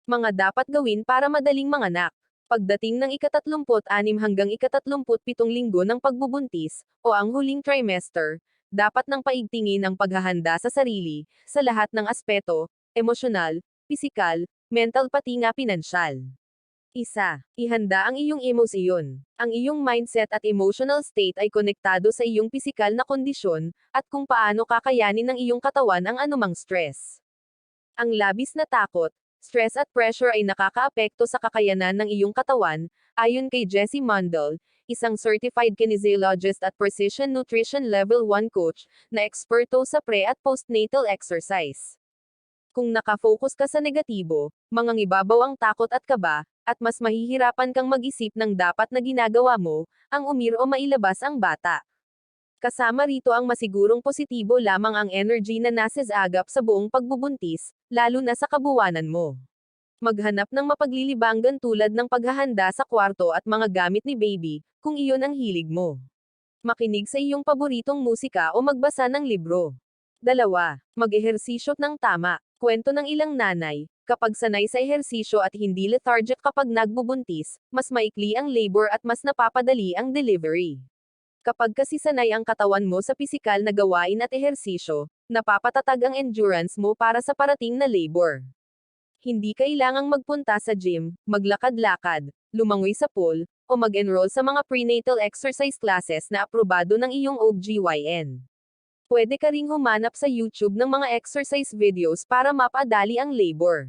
Mga dapat gawin para madaling manganak. Pagdating ng ika-36 hanggang ika-37 linggo ng pagbubuntis, o ang huling trimester, dapat nang paigtingin ang paghahanda sa sarili, sa lahat ng aspeto, emosyonal, pisikal, mental pati nga pinansyal. Ihanda ang iyong emosyon. Ang iyong mindset at emotional state ay konektado sa iyong pisikal na kondisyon, at kung paano kakayanin ng iyong katawan ang anumang stress. Ang labis na takot, stress at pressure ay nakakaapekto sa kakayanan ng iyong katawan, ayon kay Jessie Mundell, isang certified kinesiologist at precision nutrition level 1 coach, na eksperto sa pre- at postnatal exercise. Kung nakafocus ka sa negatibo, mangangibabaw ang takot at kaba, at mas mahihirapan kang mag-isip ng dapat na ginagawa mo, ang o mailabas ang bata. Kasama rito ang masigurong positibo lamang ang energy na nasasagap sa buong pagbubuntis, lalo na sa kabuwanan mo. Maghanap ng mapaglilibangan tulad ng paghahanda sa kwarto at mga gamit ni baby, kung iyon ang hilig mo. Makinig sa iyong paboritong musika o magbasa ng libro. 2. Mag-ehersisyo ng tama. Kwento ng ilang nanay, kapag sanay sa ehersisyo at hindi lethargic kapag nagbubuntis, mas maikli ang labor at mas napapadali ang delivery. Kapag kasi sanay ang katawan mo sa pisikal na gawain at ehersisyo, napapatatag ang endurance mo para sa parating na labor. Hindi kailangang magpunta sa gym, maglakad-lakad, lumangoy sa pool, o mag-enroll sa mga prenatal exercise classes na aprobado ng iyong OBGYN. Pwede ka ring humanap sa YouTube ng mga exercise videos para mapadali ang labor.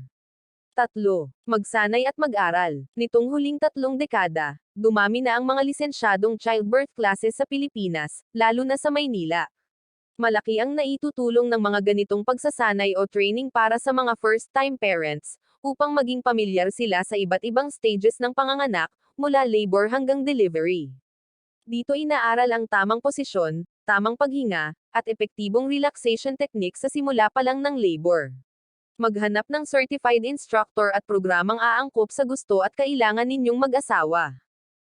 3. Magsanay at mag-aral. Nitong huling 3 dekada, dumami na ang mga lisensyadong childbirth classes sa Pilipinas, lalo na sa Maynila. Malaki ang naitutulong ng mga ganitong pagsasanay o training para sa mga first-time parents, upang maging pamilyar sila sa iba't ibang stages ng panganganak, mula labor hanggang delivery. Dito inaaral ang tamang posisyon, tamang paghinga, at epektibong relaxation techniques sa simula pa lang ng labor. Maghanap ng certified instructor at programang aangkop sa gusto at kailangan ninyong mag-asawa.